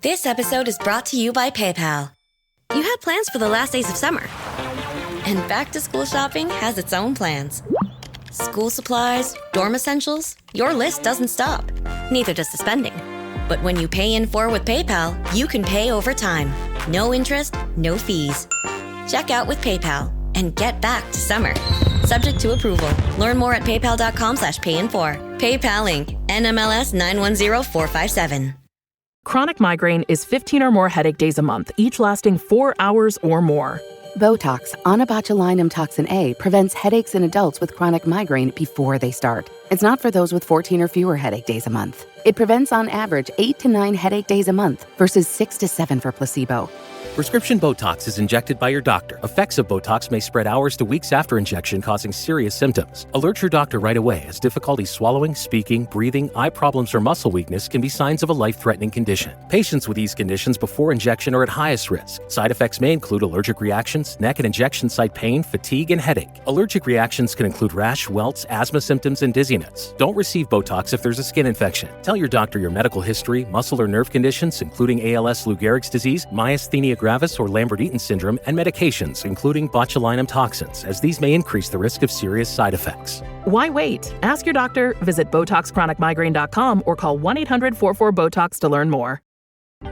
This episode is brought to you by PayPal. You had plans for the last days of summer. And back-to-school shopping has its own plans. School supplies, dorm essentials, your list doesn't stop. Neither does the spending. But when you pay in full with PayPal, you can pay over time. No interest, no fees. Check out with PayPal and get back to summer. Subject to approval. Learn more at paypal.com/payinfor. PayPal Inc. NMLS 910457. Chronic migraine is 15 or more headache days a month, each lasting 4 hours or more. Botox, onabotulinum toxin A, prevents headaches in adults with chronic migraine before they start. It's not for those with 14 or fewer headache days a month. It prevents on average 8 to 9 headache days a month versus 6 to 7 for placebo. Prescription Botox is injected by your doctor. Effects of Botox may spread hours to weeks after injection, causing serious symptoms. Alert your doctor right away, as difficulty swallowing, speaking, breathing, eye problems, or muscle weakness can be signs of a life-threatening condition. Patients with these conditions before injection are at highest risk. Side effects may include allergic reactions, neck and injection site pain, fatigue, and headache. Allergic reactions can include rash, welts, asthma symptoms, and dizziness. Don't receive Botox if there's a skin infection. Tell your doctor your medical history, muscle or nerve conditions, including ALS, Lou Gehrig's disease, myasthenia gravis, or Lambert-Eaton syndrome, and medications, including botulinum toxins, as these may increase the risk of serious side effects. Why wait? Ask your doctor, visit BotoxChronicMigraine.com, or call 1-800-44-BOTOX to learn more.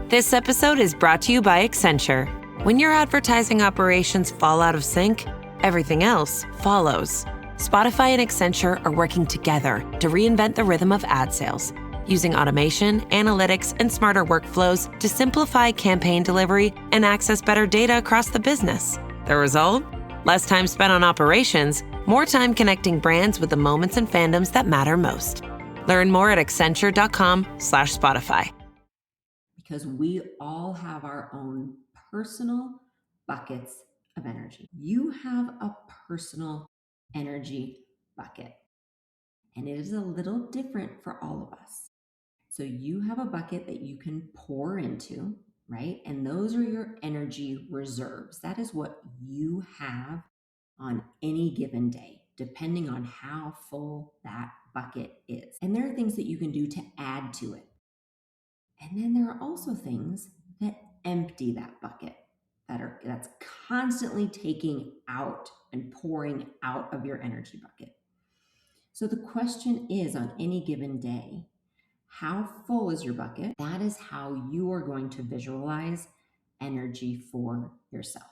This episode is brought to you by Accenture. When your advertising operations fall out of sync, everything else follows. Spotify and Accenture are working together to reinvent the rhythm of ad sales, using automation, analytics, and smarter workflows to simplify campaign delivery and access better data across the business. The result? Less time spent on operations, more time connecting brands with the moments and fandoms that matter most. Learn more at accenture.com/Spotify. Because we all have our own personal buckets of energy. You have a personal energy bucket, and it is a little different for all of us. So you have a bucket that you can pour into, right? And those are your energy reserves. That is what you have on any given day, depending on how full that bucket is. And there are things that you can do to add to it. And then there are also things that empty that bucket, that's constantly taking out and pouring out of your energy bucket. So the question is, on any given day, how full is your bucket? That is how you are going to visualize energy for yourself.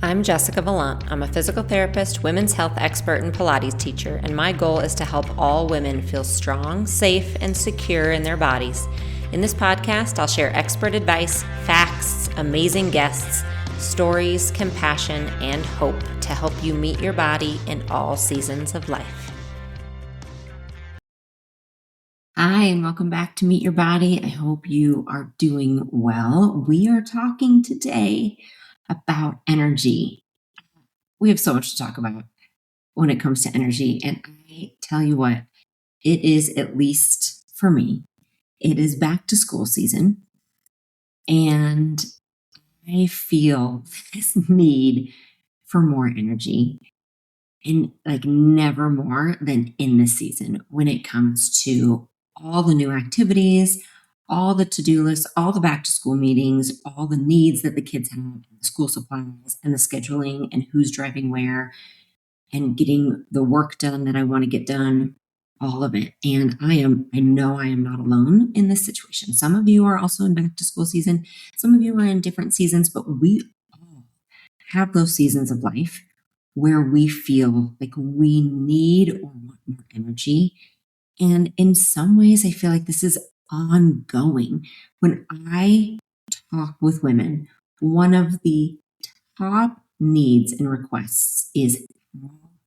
I'm Jessica Valant. I'm a physical therapist, women's health expert, and Pilates teacher, and my goal is to help all women feel strong, safe, and secure in their bodies. In this podcast, I'll share expert advice, facts, amazing guests, stories, compassion, and hope to help you meet your body in all seasons of life. Hi, and welcome back to Meet Your Body. I hope you are doing well. We are talking today about energy. We have so much to talk about when it comes to energy, and I tell you what, it is, at least for me, it is back to school season, and I feel this need for more energy, and like never more than in this season when it comes to all the new activities, all the to-do lists, all the back to school meetings, all the needs that the kids have, the school supplies and the scheduling and who's driving where and getting the work done that I want to get done, all of it. And I know I am not alone in this situation. Some of you are also in back to school season. Some of you are in different seasons, but we all have those seasons of life where we feel like we need or want more energy. And in some ways, I feel like this is ongoing. When I talk with women, one of the top needs and requests is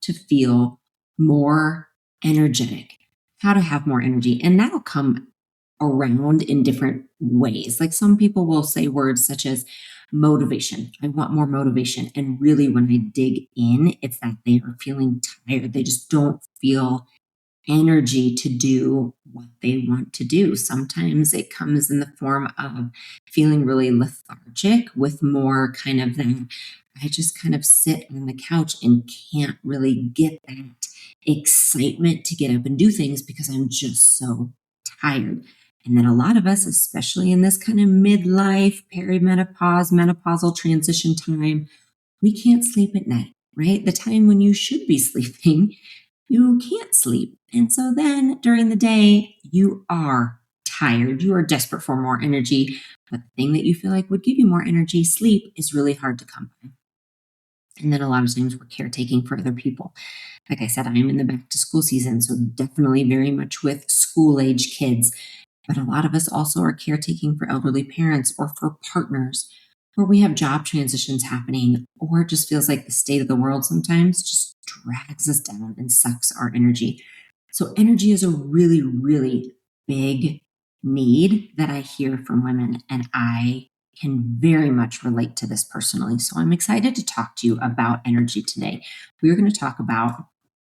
to feel more energetic, how to have more energy. And that'll come around in different ways. Like some people will say words such as motivation. I want more motivation. And really, when I dig in, it's that they are feeling tired. They just don't feel energy to do what they want to do. Sometimes it comes in the form of feeling really lethargic with more kind of that, I just kind of sit on the couch and can't really get that excitement to get up and do things because I'm just so tired. And then a lot of us, especially in this kind of midlife, perimenopause, menopausal transition time, we can't sleep at night, right? The time when you should be sleeping, you can't sleep. And so then during the day, you are tired. You are desperate for more energy. But the thing that you feel like would give you more energy, sleep, is really hard to come by. And then a lot of times we're caretaking for other people. Like I said, I'm in the back to school season, so definitely very much with school age kids. But a lot of us also are caretaking for elderly parents or for partners, or we have job transitions happening, or it just feels like the state of the world sometimes just drags us down and sucks our energy. So energy is a really, really big need that I hear from women, and I can very much relate to this personally. So I'm excited to talk to you about energy today. We're going to talk about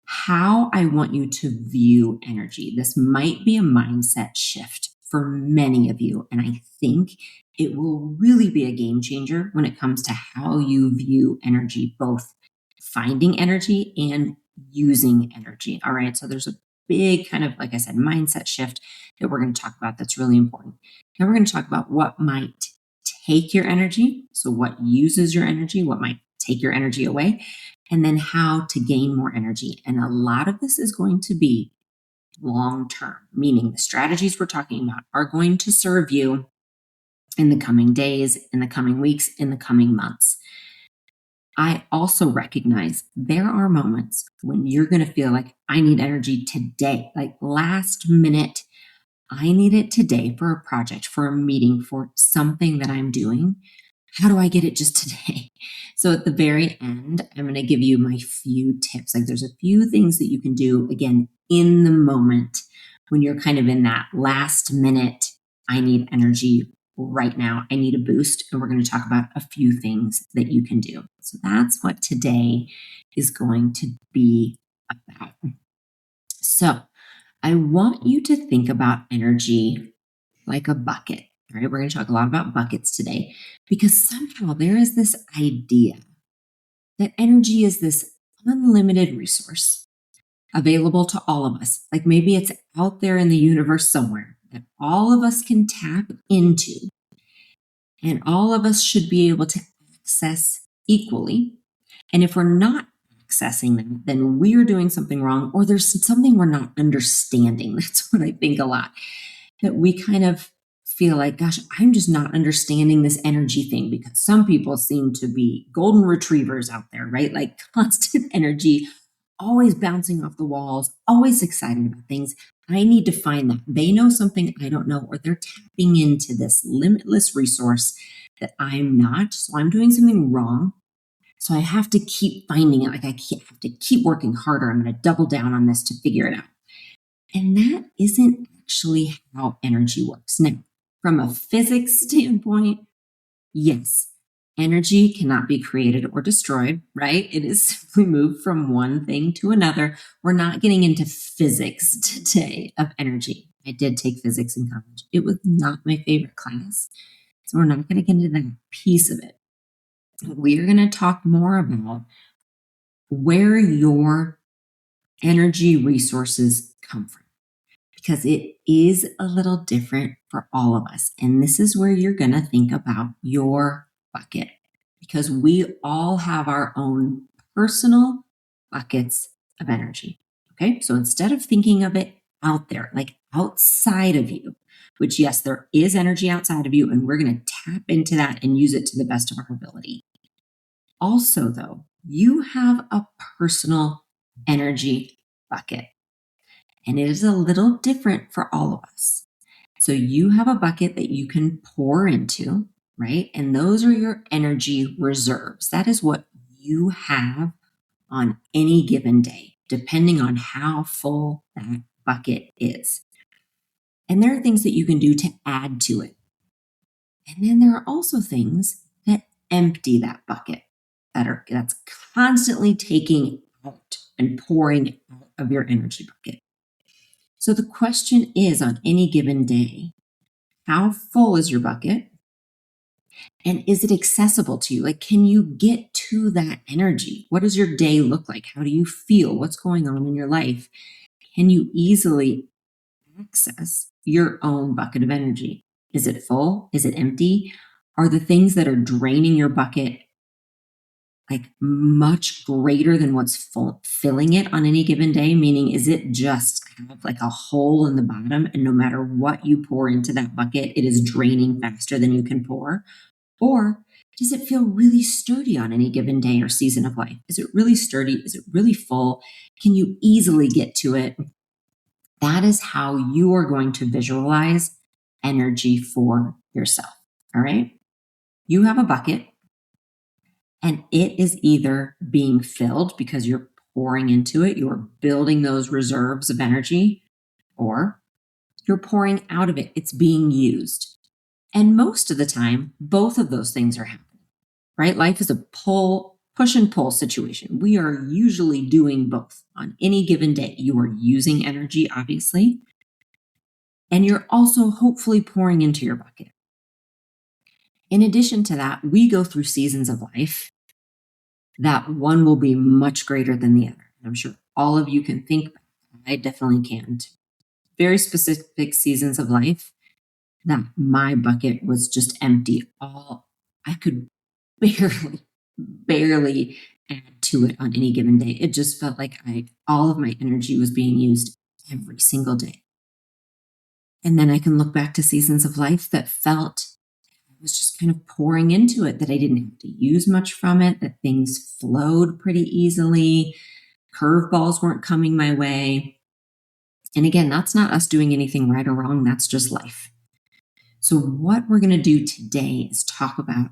how I want you to view energy. This might be a mindset shift for many of you, and I think it will really be a game changer when it comes to how you view energy, both finding energy and using energy. All right. So there's a big kind of, like I said, mindset shift that we're going to talk about that's really important. Now we're going to talk about what might take your energy. So what uses your energy, what might take your energy away, and then how to gain more energy. And a lot of this is going to be long term, meaning the strategies we're talking about are going to serve you in the coming days, in the coming weeks, in the coming months. I also recognize there are moments when you're going to feel like I need energy today, like last minute. I need it today for a project, for a meeting, for something that I'm doing. How do I get it just today? So at the very end, I'm going to give you my few tips. Like there's a few things that you can do, again, in the moment when you're kind of in that last minute, I need energy right now. I need a boost. And we're going to talk about a few things that you can do. So that's what today is going to be about. So I want you to think about energy like a bucket. All right, we're going to talk a lot about buckets today because somehow there is this idea that energy is this unlimited resource available to all of us. Like maybe it's out there in the universe somewhere that all of us can tap into, and all of us should be able to access equally. And if we're not accessing them, then we're doing something wrong, or there's something we're not understanding. That's what I think a lot. That we kind of feel like, gosh, I'm just not understanding this energy thing, because some people seem to be golden retrievers out there, right? Like constant energy, always bouncing off the walls, always excited about things. I need to find that. They know something I don't know, or they're tapping into this limitless resource that I'm not. So I'm doing something wrong. So I have to keep finding it. Like I have to keep working harder. I'm going to double down on this to figure it out. And that isn't actually how energy works. Now, from a physics standpoint, yes, energy cannot be created or destroyed, right? It is simply moved from one thing to another. We're not getting into physics today of energy. I did take physics in college. It was not my favorite class. So we're not going to get into that piece of it. We're going to talk more about where your energy resources come from, because it is a little different for all of us. And this is where you're going to think about your bucket, because we all have our own personal buckets of energy. Okay. So instead of thinking of it out there, like outside of you, which yes, there is energy outside of you, and we're going to tap into that and use it to the best of our ability. Also, though, you have a personal energy bucket, and it is a little different for all of us. So you have a bucket that you can pour into, right? And those are your energy reserves. That is what you have on any given day, depending on how full that bucket is. And there are things that you can do to add to it. And then there are also things that empty that bucket, that's constantly taking out and pouring out of your energy bucket. So the question is, on any given day, how full is your bucket And is it accessible to you? Like, can you get to that energy? What does your day look like? How do you feel? What's going on in your life? Can you easily access your own bucket of energy? Is it full? Is it empty? Are the things that are draining your bucket like much greater than what's filling it on any given day? Meaning, is it just kind of like a hole in the bottom, and no matter what you pour into that bucket, it is draining faster than you can pour? Or does it feel really sturdy on any given day or season of life? Is it really sturdy? Is it really full? Can you easily get to it? That is how you are going to visualize energy for yourself. All right. You have a bucket, and it is either being filled because you're pouring into it, you're building those reserves of energy, or you're pouring out of it. It's being used. And most of the time, both of those things are happening, right? Life is a push and pull situation. We are usually doing both on any given day. You are using energy, obviously, and you're also hopefully pouring into your bucket. In addition to that, we go through seasons of life that one will be much greater than the other. I'm sure all of you can think, I definitely can. Very specific seasons of life that my bucket was just empty. I could barely add to it on any given day. It just felt like all of my energy was being used every single day. And then I can look back to seasons of life that felt I was just kind of pouring into it, that I didn't have to use much from it, that things flowed pretty easily, curveballs weren't coming my way. And again, that's not us doing anything right or wrong. That's just life. So what we're going to do today is talk about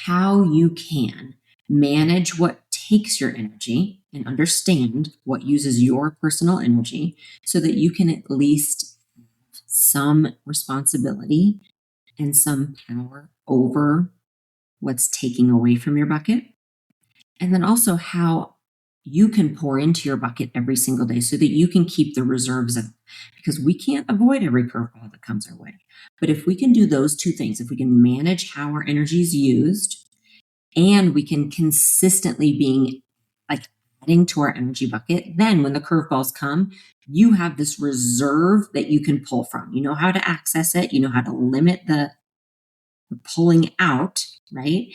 how you can manage what takes your energy and understand what uses your personal energy so that you can at least have some responsibility and some power over what's taking away from your bucket. And then also how you can pour into your bucket every single day so that you can keep the reserves in, because we can't avoid every curveball that comes our way. But if we can do those two things, if we can manage how our energy is used, and we can consistently being like adding to our energy bucket, then when the curveballs come, you have this reserve that you can pull from. You know how to access it. You know how to limit the pulling out, right?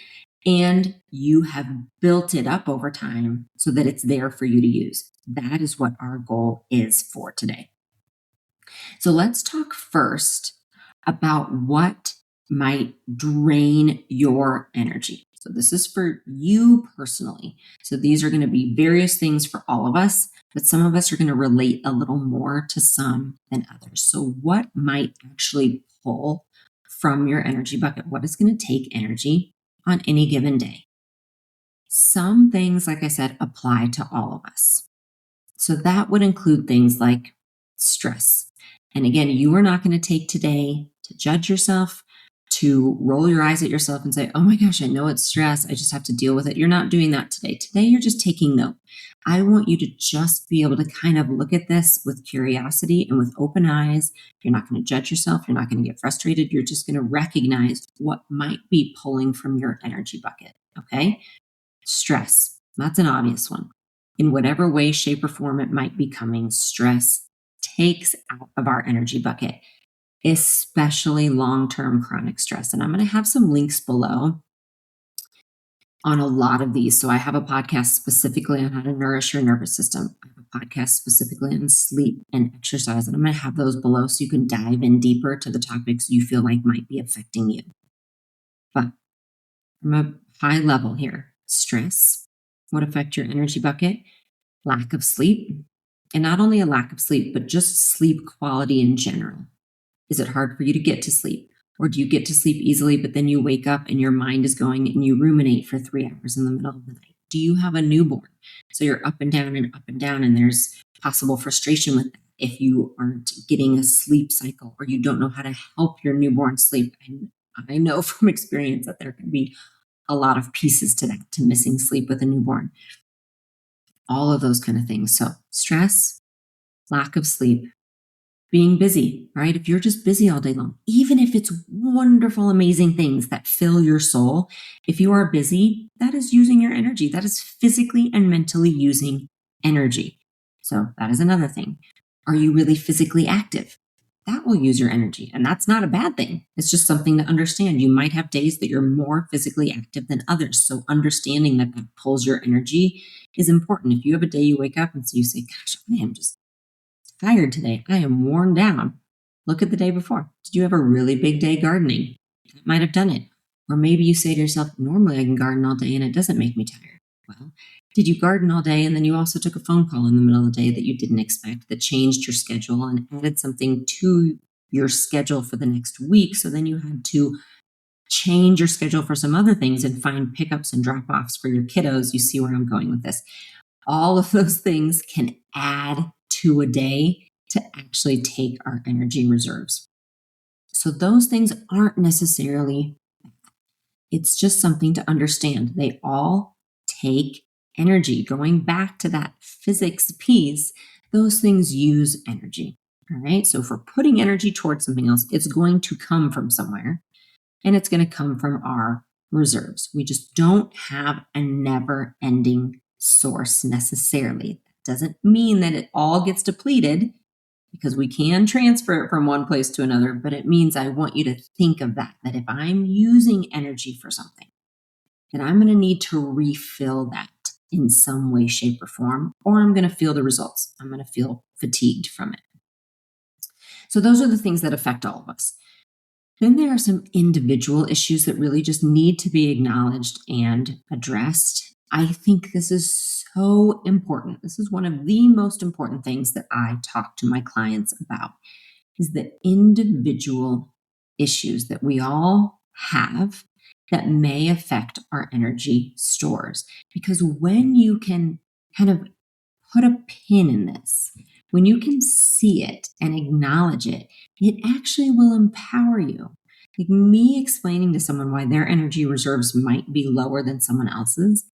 And you have built it up over time so that it's there for you to use. That is what our goal is for today. So let's talk first about what might drain your energy. So this is for you personally. So these are going to be various things for all of us, but some of us are going to relate a little more to some than others. So what might actually pull from your energy bucket? What is going to take energy on any given day? Some things, like I said, apply to all of us. So that would include things like stress. And again, you are not going to take today to judge yourself, to roll your eyes at yourself and say, oh my gosh, I know it's stress. I just have to deal with it. You're not doing that today. Today, you're just taking note. I want you to just be able to kind of look at this with curiosity and with open eyes. You're not going to judge yourself. You're not going to get frustrated. You're just going to recognize what might be pulling from your energy bucket. Okay? Stress. That's an obvious one. In whatever way, shape, or form it might be coming, stress takes out of our energy bucket, especially long-term chronic stress. And I'm going to have some links below on a lot of these. So I have a podcast specifically on how to nourish your nervous system. I have a podcast specifically on sleep and exercise. And I'm going to have those below so you can dive in deeper to the topics you feel like might be affecting you. But from a high level here, stress would affect your energy bucket, lack of sleep, and not only a lack of sleep, but just sleep quality in general. Is it hard for you to get to sleep? Or do you get to sleep easily, but then you wake up and your mind is going and you ruminate for 3 hours in the middle of the night? Do you have a newborn? So you're up and down and up and down, and there's possible frustration with that if you aren't getting a sleep cycle or you don't know how to help your newborn sleep. And I know from experience that there can be a lot of pieces to that, to missing sleep with a newborn. All of those kind of things. So stress, lack of sleep, being busy, right? If you're just busy all day long, even if it's wonderful, amazing things that fill your soul, if you are busy, that is using your energy. That is physically and mentally using energy. So that is another thing. Are you really physically active? That will use your energy. And that's not a bad thing. It's just something to understand. You might have days that you're more physically active than others. So understanding that that pulls your energy is important. If you have a day you wake up and so you say, gosh, I am just tired today. I am worn down. Look at the day before. Did you have a really big day gardening? That might have done it. Or maybe you say to yourself, normally I can garden all day and it doesn't make me tired. Well, did you garden all day and then you also took a phone call in the middle of the day that you didn't expect, that changed your schedule and added something to your schedule for the next week? So then you had to change your schedule for some other things and find pickups and drop-offs for your kiddos. You see where I'm going with this. All of those things can add to a day to actually take our energy reserves. So those things aren't necessarily, it's just something to understand. They all take energy. Going back to that physics piece, those things use energy. All right. So if we're putting energy towards something else, it's going to come from somewhere and it's going to come from our reserves. We just don't have a never ending source necessarily. That doesn't mean that it all gets depleted, because we can transfer it from one place to another, but it means I want you to think of that if I'm using energy for something, then I'm going to need to refill that in some way, shape, or form, or I'm going to feel the results. I'm going to feel fatigued from it. So those are the things that affect all of us. Then there are some individual issues that really just need to be acknowledged and addressed. I think this is so important. This is one of the most important things that I talk to my clients about, is the individual issues that we all have that may affect our energy stores. Because when you can kind of put a pin in this, when you can see it and acknowledge it, it actually will empower you. Like me explaining to someone why their energy reserves might be lower than someone else's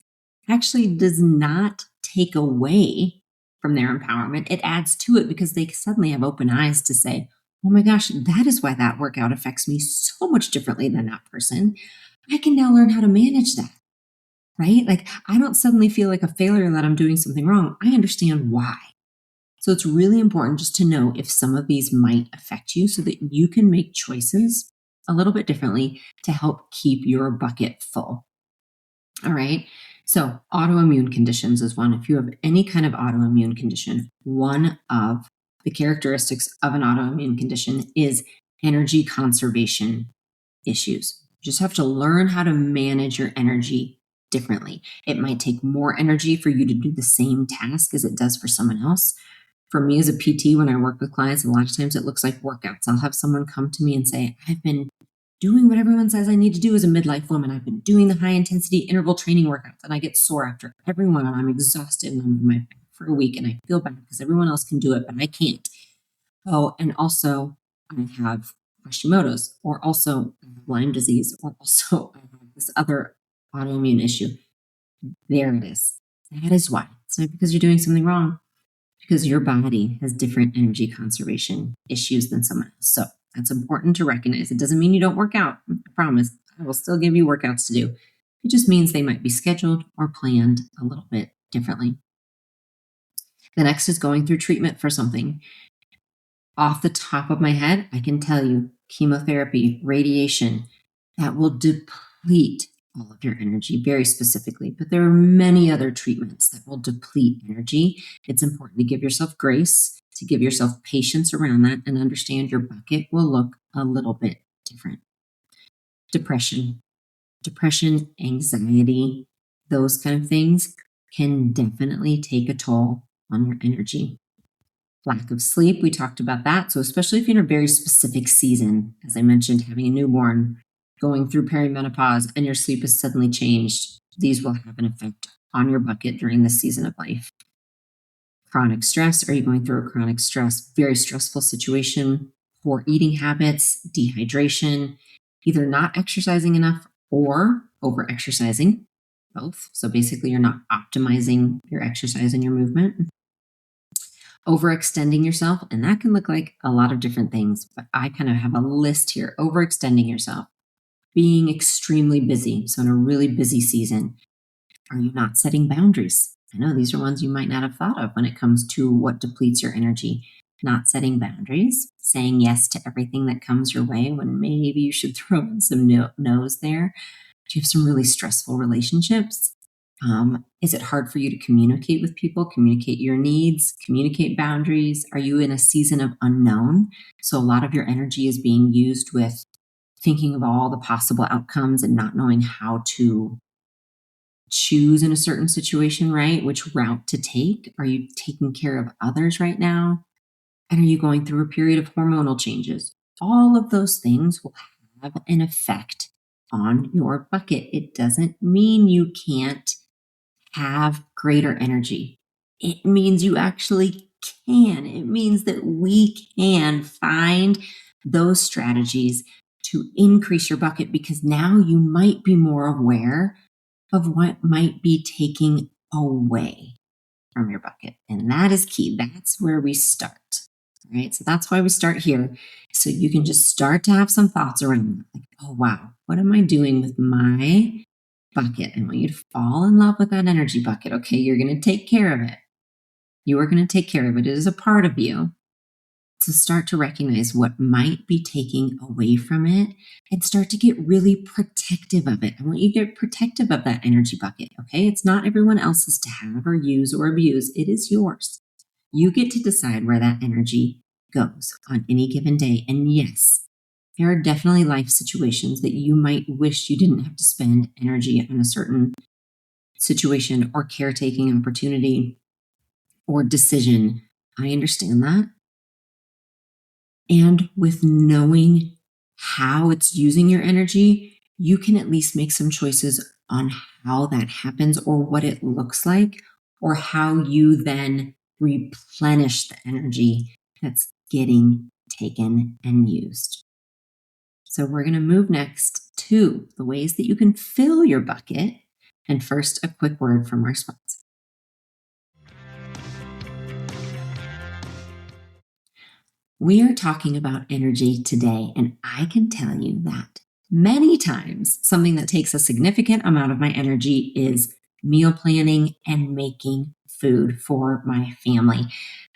actually does not take away from their empowerment. It adds to it, because they suddenly have open eyes to say, oh my gosh, that is why that workout affects me so much differently than that person. I can now learn how to manage that, right? Like I don't suddenly feel like a failure that I'm doing something wrong. I understand why. So it's really important just to know if some of these might affect you so that you can make choices a little bit differently to help keep your bucket full. All right. So autoimmune conditions is one. If you have any kind of autoimmune condition, one of the characteristics of an autoimmune condition is energy conservation issues. You just have to learn how to manage your energy differently. It might take more energy for you to do the same task as it does for someone else. For me as a PT, when I work with clients, a lot of times it looks like workouts. I'll have someone come to me and say, I've been doing what everyone says I need to do as a midlife woman. I've been doing the high intensity interval training workouts, and I get sore after every one, and I'm exhausted and I'm on my back for a week, and I feel bad because everyone else can do it, but I can't. Oh, and also I have Hashimoto's, or also Lyme disease, or also I have this other autoimmune issue. There it is. That is why. It's not because you're doing something wrong, because your body has different energy conservation issues than someone else. So that's important to recognize. It doesn't mean you don't work out. I promise. I will still give you workouts to do. It just means they might be scheduled or planned a little bit differently. The next is going through treatment for something. Off the top of my head, I can tell you chemotherapy, radiation, that will deplete all of your energy very specifically. But there are many other treatments that will deplete energy. It's important to give yourself grace, to give yourself patience around that, and understand your bucket will look a little bit different. Depression, anxiety, those kind of things can definitely take a toll on your energy. Lack of sleep, we talked about that. So especially if you're in a very specific season, as I mentioned, having a newborn, going through perimenopause, and your sleep is suddenly changed, these will have an effect on your bucket during this season of life. Chronic stress, are you going through a chronic stress, very stressful situation, poor eating habits, dehydration, either not exercising enough or over-exercising, both. So basically you're not optimizing your exercise and your movement. Overextending yourself, and that can look like a lot of different things, but I kind of have a list here. Overextending yourself, being extremely busy. So in a really busy season, are you not setting boundaries? I know these are ones you might not have thought of when it comes to what depletes your energy. Not setting boundaries, saying yes to everything that comes your way when maybe you should throw in some no's there. Do you have some really stressful relationships? Is it hard for you to communicate with people, communicate your needs, communicate boundaries? Are you in a season of unknown? So a lot of your energy is being used with thinking of all the possible outcomes and not knowing how to choose in a certain situation, right? Which route to take? Are you taking care of others right now? And are you going through a period of hormonal changes? All of those things will have an effect on your bucket. It doesn't mean you can't have greater energy. It means you actually can. It means that we can find those strategies to increase your bucket because now you might be more aware of what might be taking away from your bucket. And that is key. That's where we start. Right. So that's why we start here. So you can just start to have some thoughts around like, oh, wow, what am I doing with my bucket? I want you to fall in love with that energy bucket. Okay. You're going to take care of it. You are going to take care of it. It is a part of you. So start to recognize what might be taking away from it and start to get really protective of it. I want you to get protective of that energy bucket. Okay. It's not everyone else's to have or use or abuse. It is yours. You get to decide where that energy goes on any given day. And yes, there are definitely life situations that you might wish you didn't have to spend energy on a certain situation or caretaking opportunity or decision. I understand that. And with knowing how it's using your energy, you can at least make some choices on how that happens or what it looks like or how you then replenish the energy that's getting taken and used. So we're going to move next to the ways that you can fill your bucket. And first, a quick word from our sponsor. We are talking about energy today, and I can tell you that many times something that takes a significant amount of my energy is meal planning and making food for my family.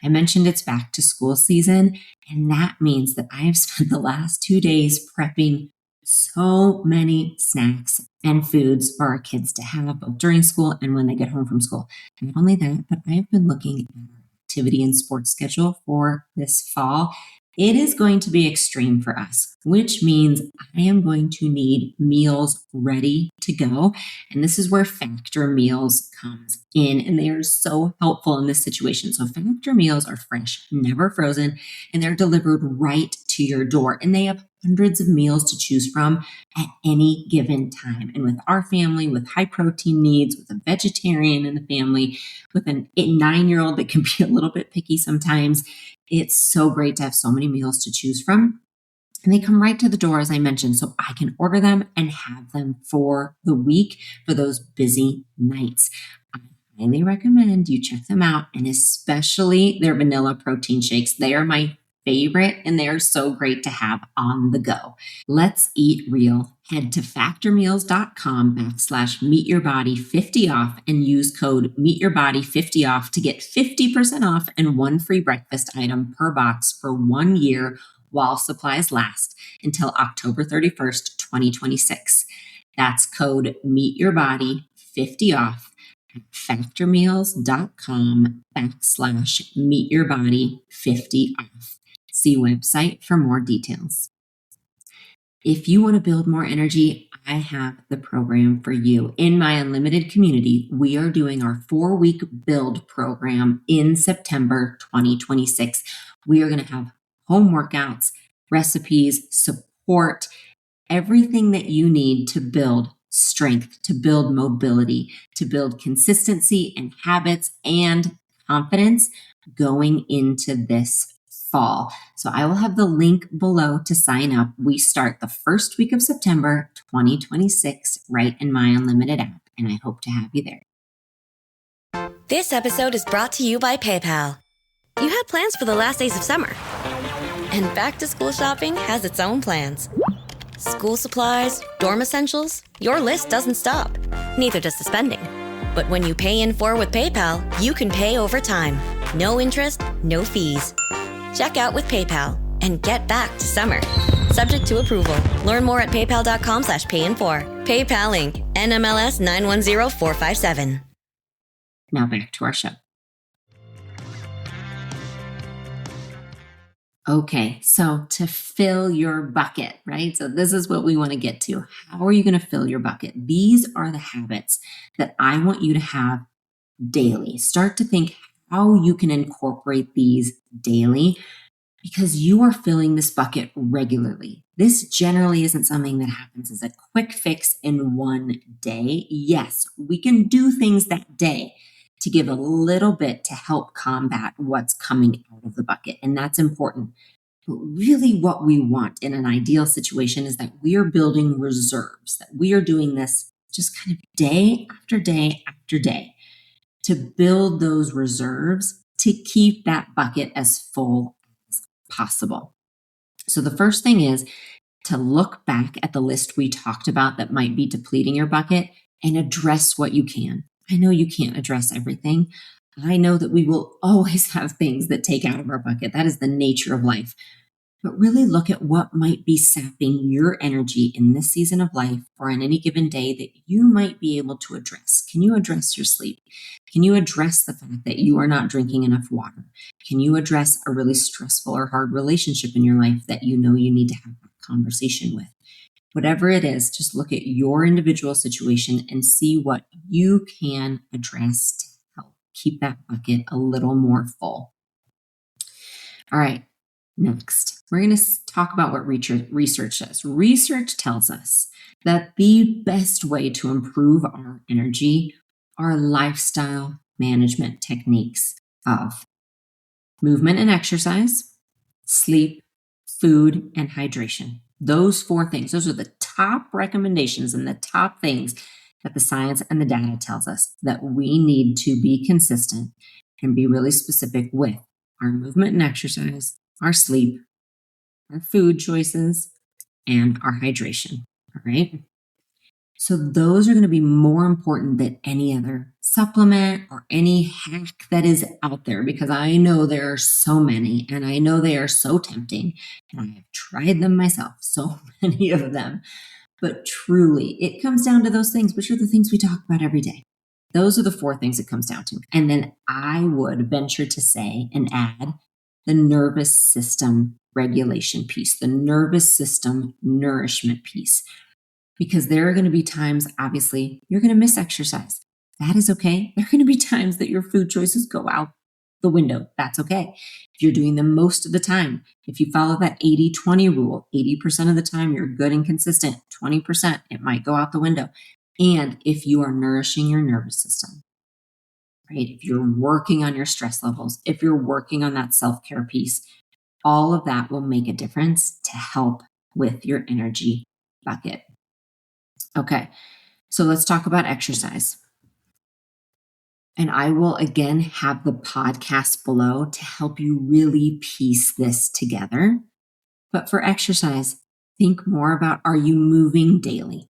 I mentioned it's back to school season, and that means that I have spent the last 2 days prepping so many snacks and foods for our kids to have both during school and when they get home from school. Not only that, but I have been looking at our activity and sports schedule for this fall. It is going to be extreme for us, which means I am going to need meals ready to go. And this is where Factor Meals comes in, and they are so helpful in this situation. So Factor Meals are fresh, never frozen, and they're delivered right to your door. And they have hundreds of meals to choose from at any given time. And with our family, with high protein needs, with a vegetarian in the family, with a 9-year-old that can be a little bit picky sometimes, it's so great to have so many meals to choose from. And they come right to the door, as I mentioned, so I can order them and have them for the week for those busy nights. I highly recommend you check them out, and especially their vanilla protein shakes. They are my favorite, and they are so great to have on the go. Let's eat real. Head to factormeals.com/meetyourbody50off and use code meetyourbody50off to get 50% off and one free breakfast item per box for 1 year while supplies last until October 31st, 2026. That's code meetyourbody50off at factormeals.com/meetyourbody50off. See website for more details. If you want to build more energy, I have the program for you. In my unlimited community, we are doing our 4-week build program in September 2026. We are going to have home workouts, recipes, support, everything that you need to build strength, to build mobility, to build consistency and habits and confidence going into this fall. So I will have the link below to sign up. We start the first week of September 2026 right in my Unlimited app, and I hope to have you there. This episode is brought to you by PayPal. You had plans for the last days of summer. And back to school shopping has its own plans. School supplies, dorm essentials, your list doesn't stop. Neither does the spending. But when you pay in full with PayPal, you can pay over time. No interest, no fees. Check out with PayPal and get back to summer. Subject to approval. Learn more at paypal.com/payinfor. PayPal Inc. NMLS 910457. Now back to our show. Okay, so to fill your bucket, right? So this is what we want to get to. How are you going to fill your bucket? These are the habits that I want you to have daily. Start to think how you can incorporate these daily because you are filling this bucket regularly. This generally isn't something that happens as a quick fix in one day. Yes, we can do things that day to give a little bit to help combat what's coming out of the bucket. And that's important. But really what we want in an ideal situation is that we are building reserves, that we are doing this just kind of day after day after day to build those reserves to keep that bucket as full as possible. So the first thing is to look back at the list we talked about that might be depleting your bucket and address what you can. I know you can't address everything. I know that we will always have things that take out of our bucket. That is the nature of life. But really look at what might be sapping your energy in this season of life or on any given day that you might be able to address. Can you address your sleep? Can you address the fact that you are not drinking enough water? Can you address a really stressful or hard relationship in your life that you know you need to have a conversation with? Whatever it is, just look at your individual situation and see what you can address to help keep that bucket a little more full. All right, next, we're going to talk about what research says. Research tells us that the best way to improve our energy are lifestyle management techniques of movement and exercise, sleep, food, and hydration. Those 4 things, those are the top recommendations and the top things that the science and the data tells us that we need to be consistent and be really specific with our movement and exercise, our sleep, our food choices, and our hydration. All right. So those are going to be more important than any other supplement or any hack that is out there because I know there are so many and I know they are so tempting and I have tried them myself, so many of them. But truly, it comes down to those things, which are the things we talk about every day. Those are the 4 things it comes down to. And then I would venture to say and add the nervous system regulation piece, the nervous system nourishment piece. Because there are going to be times, obviously, you're going to miss exercise. That is okay. There are going to be times that your food choices go out the window. That's okay. If you're doing them most of the time, if you follow that 80-20 rule, 80% of the time you're good and consistent, 20% it might go out the window. And if you are nourishing your nervous system, right? If you're working on your stress levels, if you're working on that self-care piece, all of that will make a difference to help with your energy bucket. Okay, so let's talk about exercise. And I will again have the podcast below to help you really piece this together. But for exercise, think more about, are you moving daily?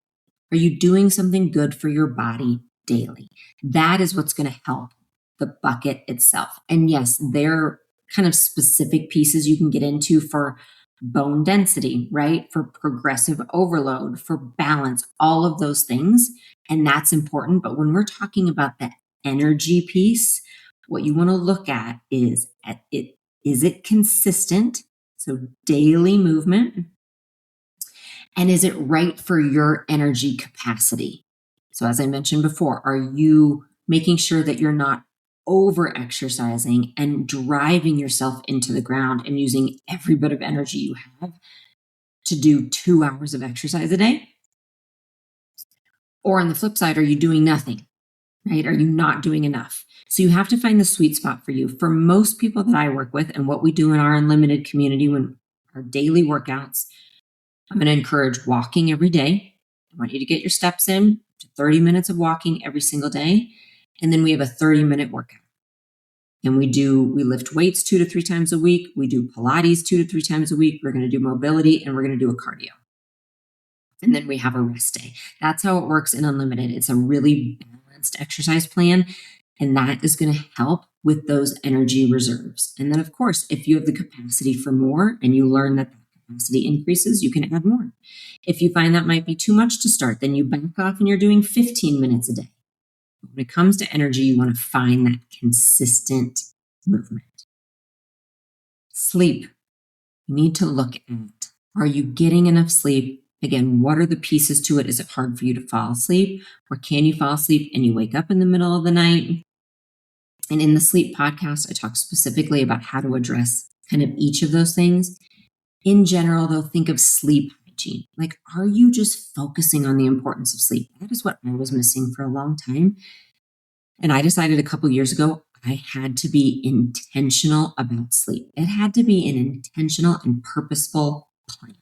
Are you doing something good for your body daily? That is what's going to help the bucket itself. And yes, there are kind of specific pieces you can get into for bone density, right? For progressive overload, for balance, all of those things. And that's important. But when we're talking about the energy piece, what you want to look at is it consistent? So daily movement. And is it right for your energy capacity? So as I mentioned before, are you making sure that you're not over exercising and driving yourself into the ground and using every bit of energy you have to do 2 hours of exercise a day? Or on the flip side, are you doing nothing, right? Are you not doing enough? So you have to find the sweet spot for you. For most people that I work with and what we do in our unlimited community when our daily workouts, I'm going to encourage walking every day. I want you to get your steps in to 30 minutes of walking every single day. And then we have a 30-minute workout. And we lift weights 2 to 3 times a week. We do Pilates 2 to 3 times a week. We're going to do mobility and we're going to do a cardio. And then we have a rest day. That's how it works in Unlimited. It's a really balanced exercise plan. And that is going to help with those energy reserves. And then, of course, if you have the capacity for more and you learn that the capacity increases, you can add more. If you find that might be too much to start, then you back off and you're doing 15 minutes a day. But when it comes to energy, you want to find that consistent movement. Sleep. You need to look at, are you getting enough sleep? Again, what are the pieces to it? Is it hard for you to fall asleep? Or can you fall asleep and you wake up in the middle of the night? And in the sleep podcast, I talk specifically about how to address kind of each of those things. In general, though, think of sleep hygiene. Like, are you just focusing on the importance of sleep? That is what I was missing for a long time. And I decided a couple years ago, I had to be intentional about sleep. It had to be an intentional and purposeful plan.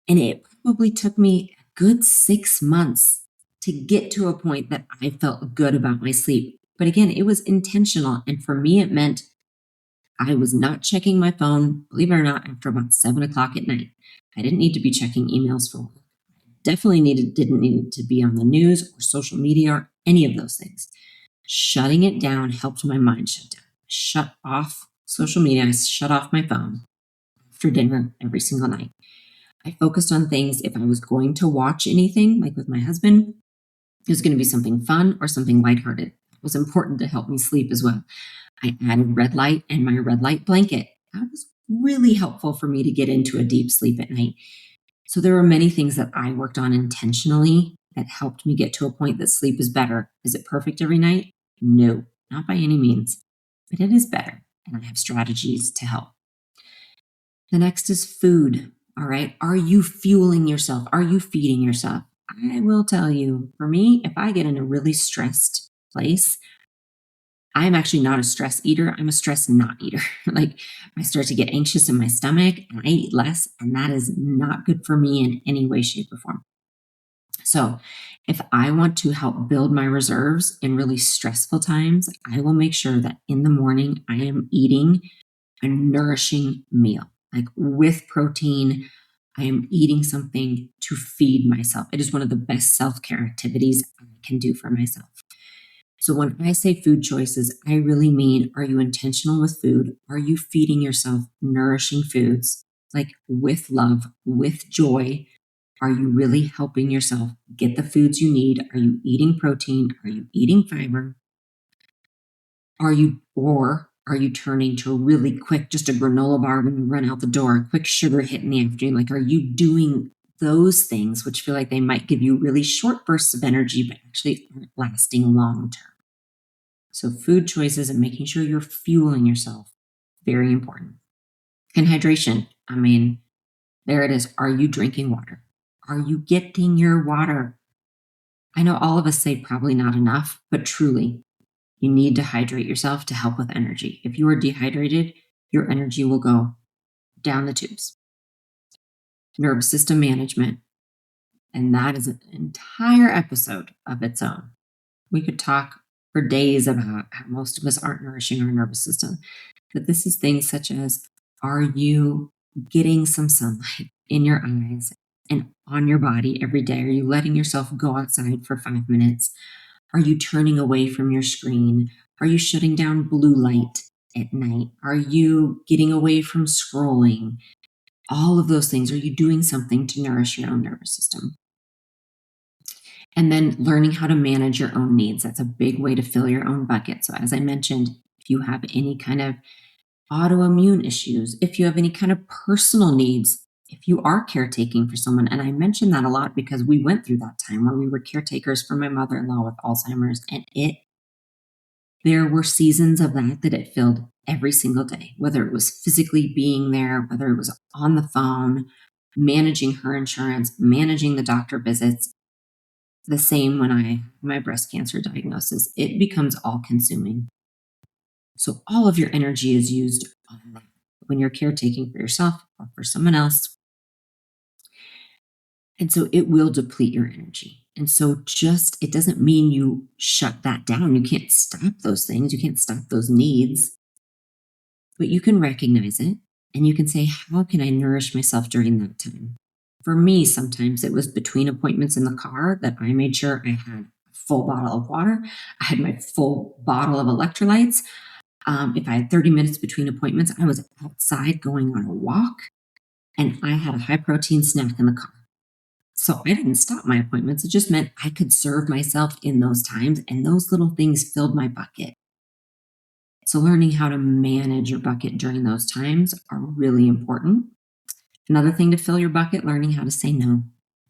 And it probably took me a good 6 months to get to a point that I felt good about my sleep. But again, it was intentional. And for me, it meant I was not checking my phone, believe it or not, after about 7 o'clock at night. I didn't need to be checking emails for work. Definitely didn't need to be on the news or social media or any of those things. Shutting it down helped my mind shut down. I shut off social media. I shut off my phone after dinner every single night. I focused on things. If I was going to watch anything, like with my husband, it was going to be something fun or something lighthearted. It was important to help me sleep as well. I added red light and my red light blanket. That was really helpful for me to get into a deep sleep at night. So there were many things that I worked on intentionally that helped me get to a point that sleep is better. Is it perfect every night? No, not by any means, but it is better. And I have strategies to help. The next is food. All right. Are you fueling yourself? Are you feeding yourself? I will tell you, for me, if I get in a really stressed place, I'm actually not a stress eater. I'm a stress not eater. Like, I start to get anxious in my stomach and I eat less, and that is not good for me in any way, shape, or form. So if I want to help build my reserves in really stressful times, I will make sure that in the morning I am eating a nourishing meal, like with protein. I am eating something to feed myself. It is one of the best self-care activities I can do for myself. So when I say food choices, I really mean, are you intentional with food? Are you feeding yourself nourishing foods, like with love, with joy? Are you really helping yourself get the foods you need? Are you eating protein? Are you eating fiber? Are you turning to a really quick, just a granola bar when you run out the door, a quick sugar hit in the afternoon? Like, are you doing those things which feel like they might give you really short bursts of energy, but actually aren't lasting long term? So food choices and making sure you're fueling yourself, very important. And hydration. I mean, there it is. Are you drinking water? Are you getting your water? I know all of us say probably not enough, but truly, you need to hydrate yourself to help with energy. If you are dehydrated, your energy will go down the tubes. Nervous system management. And that is an entire episode of its own. We could talk for days about how most of us aren't nourishing our nervous system. But this is things such as, are you getting some sunlight in your eyes and on your body every day? Are you letting yourself go outside for 5 minutes? Are you turning away from your screen? Are you shutting down blue light at night? Are you getting away from scrolling? All of those things. Are you doing something to nourish your own nervous system? And then learning how to manage your own needs. That's a big way to fill your own bucket. So as I mentioned, if you have any kind of autoimmune issues, if you have any kind of personal needs, if you are caretaking for someone, and I mention that a lot because we went through that time where we were caretakers for my mother-in-law with Alzheimer's, and there were seasons of that it filled every single day, whether it was physically being there, whether it was on the phone, managing her insurance, managing the doctor visits. The same when I had my breast cancer diagnosis. It becomes all consuming. So all of your energy is used on that when you're caretaking for yourself or for someone else. And so it will deplete your energy. And so it doesn't mean you shut that down. You can't stop those things. You can't stop those needs, but you can recognize it and you can say, how can I nourish myself during that time? For me, sometimes it was between appointments in the car that I made sure I had a full bottle of water. I had my full bottle of electrolytes. If I had 30 minutes between appointments, I was outside going on a walk and I had a high protein snack in the car. So I didn't stop my appointments. It just meant I could serve myself in those times, and those little things filled my bucket. So learning how to manage your bucket during those times are really important. Another thing to fill your bucket, learning how to say no.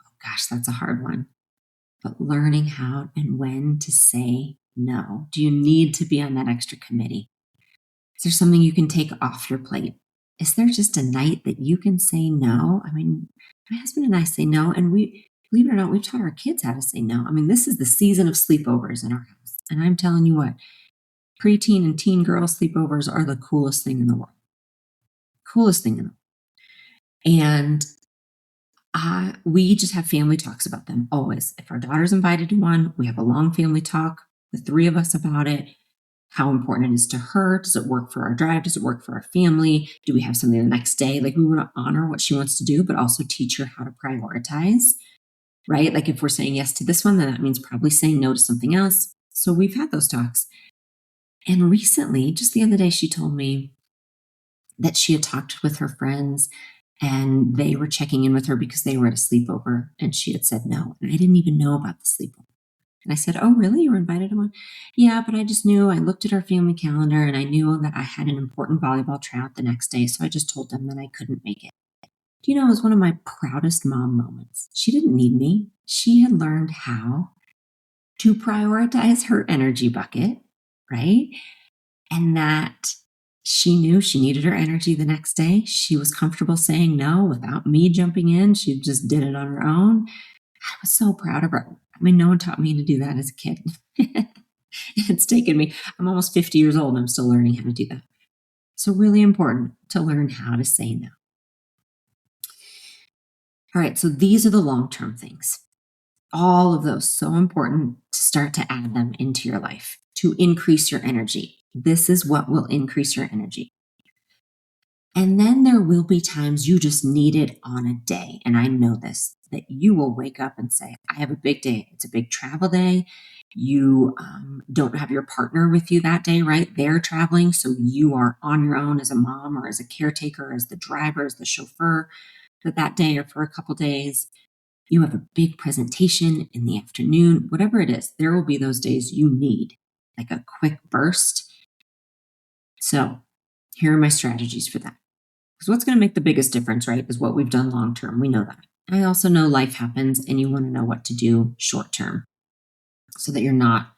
Oh gosh, that's a hard one. But learning how and when to say no. Do you need to be on that extra committee? Is there something you can take off your plate? Is there just a night that you can say no? I mean, my husband and I say no, and believe it or not, we've taught our kids how to say no. I mean, this is the season of sleepovers in our house. And I'm telling you what, preteen and teen girl sleepovers are the coolest thing in the world. Coolest thing in the world. And we just have family talks about them always. If our daughter's invited to one, we have a long family talk, the three of us about it. How important it is to her. Does it work for our drive? Does it work for our family? Do we have something the next day? Like, we want to honor what she wants to do, but also teach her how to prioritize, right? Like, if we're saying yes to this one, then that means probably saying no to something else. So we've had those talks. And recently, just the other day, she told me that she had talked with her friends and they were checking in with her because they were at a sleepover, and she had said no. And I didn't even know about the sleepover. And I said, oh, really? You were invited to one? Yeah, but I just knew, I looked at our family calendar and I knew that I had an important volleyball tryout the next day. So I just told them that I couldn't make it. Do you know, it was one of my proudest mom moments. She didn't need me. She had learned how to prioritize her energy bucket, right? And that she knew she needed her energy the next day. She was comfortable saying no without me jumping in. She just did it on her own. I was so proud of her. I mean, no one taught me to do that as a kid. It's taken me, I'm almost 50 years old. I'm still learning how to do that. So really important to learn how to say no. All right, so these are the long-term things. All of those, so important to start to add them into your life to increase your energy. This is what will increase your energy. And then there will be times you just need it on a day. And I know this, that you will wake up and say, I have a big day. It's a big travel day. You don't have your partner with you that day, right? They're traveling. So you are on your own as a mom or as a caretaker, as the driver, as the chauffeur for that day or for a couple days. You have a big presentation in the afternoon, whatever it is. There will be those days you need like a quick burst. So here are my strategies for that. Because what's going to make the biggest difference, right, is what we've done long term. We know that. I also know life happens and you want to know what to do short term so that you're not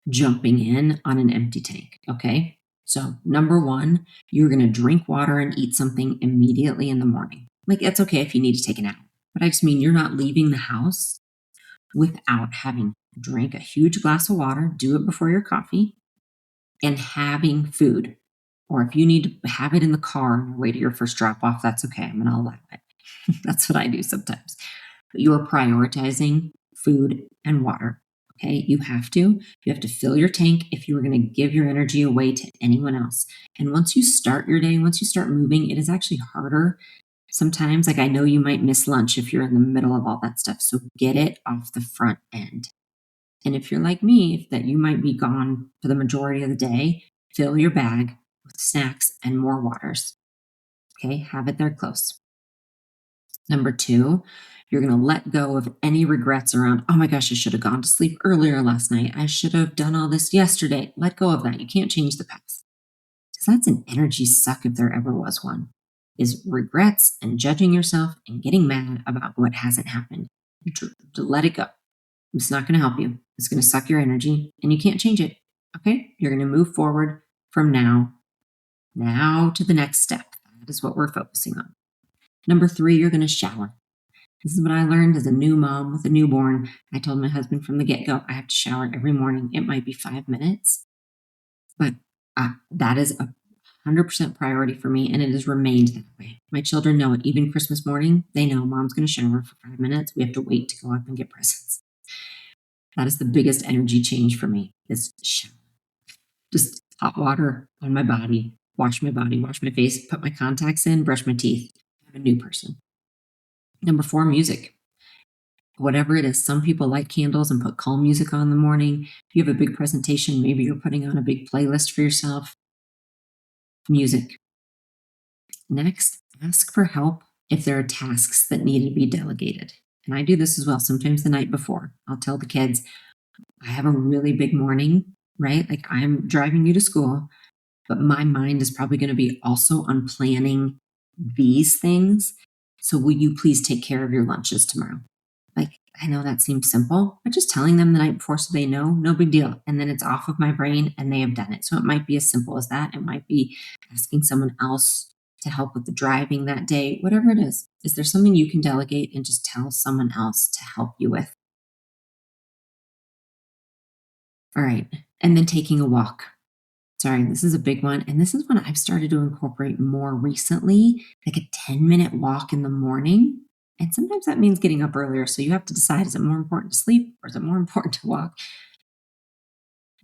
jumping in on an empty tank. Okay. So number one, you're going to drink water and eat something immediately in the morning. Like, it's okay if you need to take a nap, but I just mean you're not leaving the house without having drank a huge glass of water, do it before your coffee, and having food. Or if you need to have it in the car on your way to your first drop off, that's okay. I'm going to allow it. That's what I do sometimes. But you are prioritizing food and water. Okay. You have to fill your tank if you are going to give your energy away to anyone else. And once you start your day, once you start moving, it is actually harder. Sometimes, like, I know you might miss lunch if you're in the middle of all that stuff. So get it off the front end. And if you're like me, that you might be gone for the majority of the day, fill your bag with snacks and more waters. Okay, have it there close. Number two, you're going to let go of any regrets around, oh my gosh, I should have gone to sleep earlier last night. I should have done all this yesterday. Let go of that. You can't change the past. Because that's an energy suck if there ever was one, is regrets and judging yourself and getting mad about what hasn't happened. Let it go. It's not going to help you. It's going to suck your energy and you can't change it. Okay? You're going to move forward from now to the next step. That is what we're focusing on. Number three, you're going to shower. This is what I learned as a new mom with a newborn. I told my husband from the get-go, I have to shower every morning. It might be 5 minutes, but that is 100% priority for me, and it has remained that way. My children know it. Even Christmas morning, they know Mom's going to shower for 5 minutes. We have to wait to go up and get presents. That is the biggest energy change for me, is shower. Just hot water on my body, wash my face, put my contacts in, brush my teeth. I'm a new person. Number 4, music. Whatever it is, some people light candles and put calm music on in the morning. If you have a big presentation, maybe you're putting on a big playlist for yourself. Music. Next, ask for help if there are tasks that need to be delegated. And I do this as well. Sometimes the night before, I'll tell the kids, I have a really big morning, right? Like I'm driving you to school, but my mind is probably going to be also on planning these things. So will you please take care of your lunches tomorrow? Like, I know that seems simple, but just telling them the night before so they know, no big deal. And then it's off of my brain and they have done it. So it might be as simple as that. It might be asking someone else to help with the driving that day, whatever it is. Is there something you can delegate and just tell someone else to help you with? All right. And then taking a walk. Sorry, this is a big one. And this is one I've started to incorporate more recently, like a 10-minute walk in the morning. And sometimes that means getting up earlier. So you have to decide, is it more important to sleep or is it more important to walk?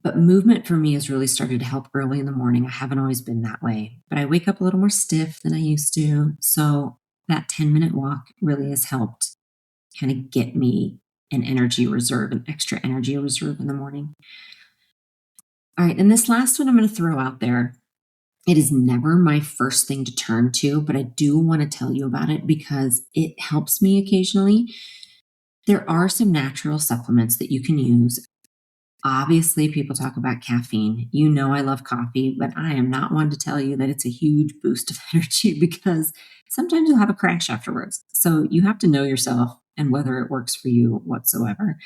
But movement for me has really started to help early in the morning. I haven't always been that way, but I wake up a little more stiff than I used to. So that 10-minute walk really has helped kind of get me an energy reserve, an extra energy reserve in the morning. All right. And this last one I'm going to throw out there. It is never my first thing to turn to, but I do want to tell you about it because it helps me occasionally. There are some natural supplements that you can use. Obviously, people talk about caffeine. You know I love coffee, but I am not one to tell you that it's a huge boost of energy because sometimes you'll have a crash afterwards. So you have to know yourself and whether it works for you whatsoever.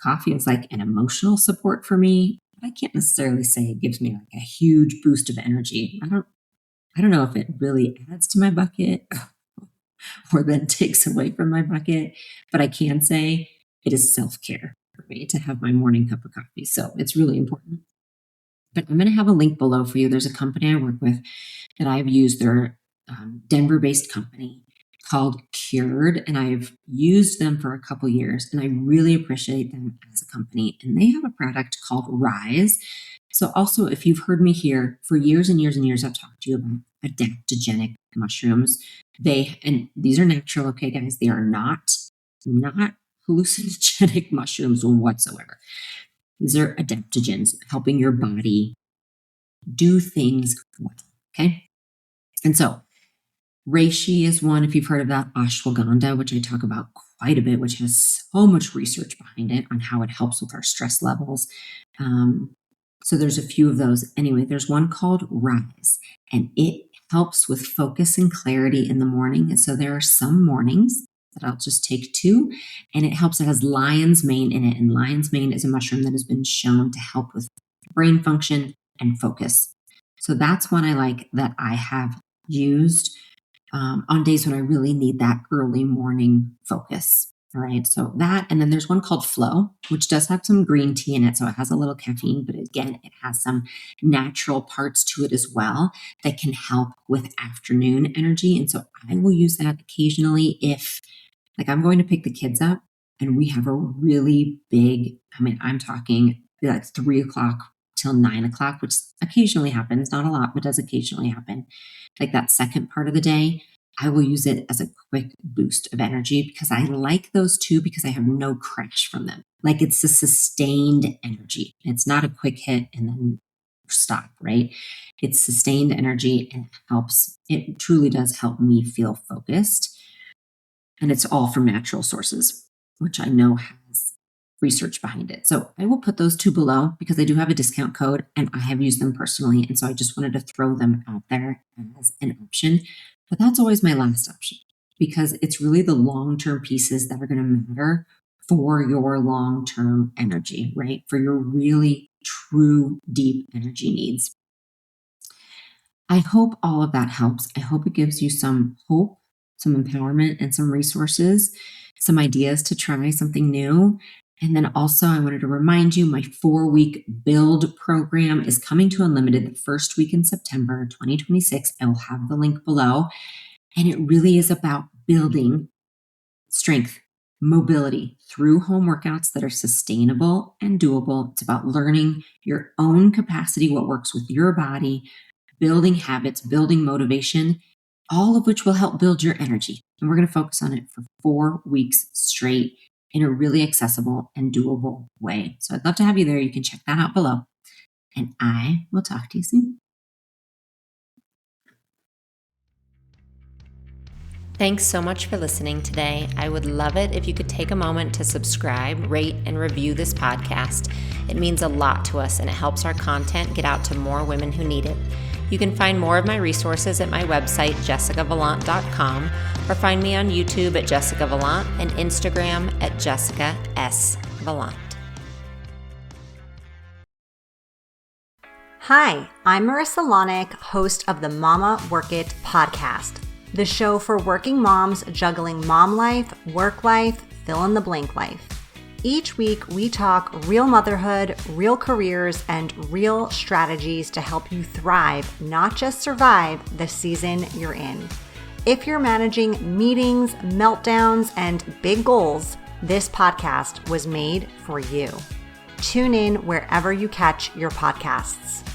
Coffee is like an emotional support for me. But I can't necessarily say it gives me like a huge boost of energy. I don't know if it really adds to my bucket or then takes away from my bucket, but I can say it is self-care for me to have my morning cup of coffee. So it's really important. But I'm going to have a link below for you. There's a company I work with that I've used. They're Denver-based company called Cured, and I've used them for a couple years, and I really appreciate them as a company. And they have a product called Rise. So also, if you've heard me here for years and years and years, I've talked to you about adaptogenic mushrooms. And these are natural, okay, guys? They are not hallucinogenic mushrooms whatsoever. These are adaptogens, helping your body do things well, okay? And so reishi is one, if you've heard of that, ashwagandha, which I talk about quite a bit, which has so much research behind it on how it helps with our stress levels. So there's a few of those. Anyway, there's one called Rise, and it helps with focus and clarity in the morning. And so there are some mornings that I'll just take 2, and it helps. It has lion's mane in it, and lion's mane is a mushroom that has been shown to help with brain function and focus. So that's one I like that I have used on days when I really need that early morning focus. All right. So that, and then there's one called Flow, which does have some green tea in it. So it has a little caffeine, but again, it has some natural parts to it as well that can help with afternoon energy. And so I will use that occasionally if, like, I'm going to pick the kids up and we have a really big, I'm talking like 3 o'clock till 9 o'clock, which occasionally happens, not a lot, but does occasionally happen. Like that second part of the day, I will use it as a quick boost of energy because I like those two because I have no crash from them. Like it's a sustained energy. It's not a quick hit and then stop, right? It's sustained energy and it truly does help me feel focused. And it's all from natural sources, which I know has research behind it. So I will put those 2 below because I do have a discount code and I have used them personally. And so I just wanted to throw them out there as an option. But that's always my last option because it's really the long-term pieces that are going to matter for your long-term energy, right? For your really true deep energy needs. I hope all of that helps. I hope it gives you some hope, some empowerment, and some resources, some ideas to try something new. And then also I wanted to remind you my 4-week build program is coming to Unlimited the first week in September 2026. I will have the link below. And it really is about building strength, mobility through home workouts that are sustainable and doable. It's about learning your own capacity, what works with your body, building habits, building motivation, all of which will help build your energy. And we're going to focus on it for 4 weeks straight in a really accessible and doable way. So I'd love to have you there. You can check that out below. And I will talk to you soon. Thanks so much for listening today. I would love it if you could take a moment to subscribe, rate, and review this podcast. It means a lot to us and it helps our content get out to more women who need it. You can find more of my resources at my website, jessicavalant.com, or find me on YouTube at Jessica Valant and Instagram at Jessica S. Valant. Hi, I'm Marissa Lonick, host of the Mama Work It podcast, the show for working moms juggling mom life, work life, fill in the blank life. Each week, we talk real motherhood, real careers, and real strategies to help you thrive, not just survive the season you're in. If you're managing meetings, meltdowns, and big goals, this podcast was made for you. Tune in wherever you catch your podcasts.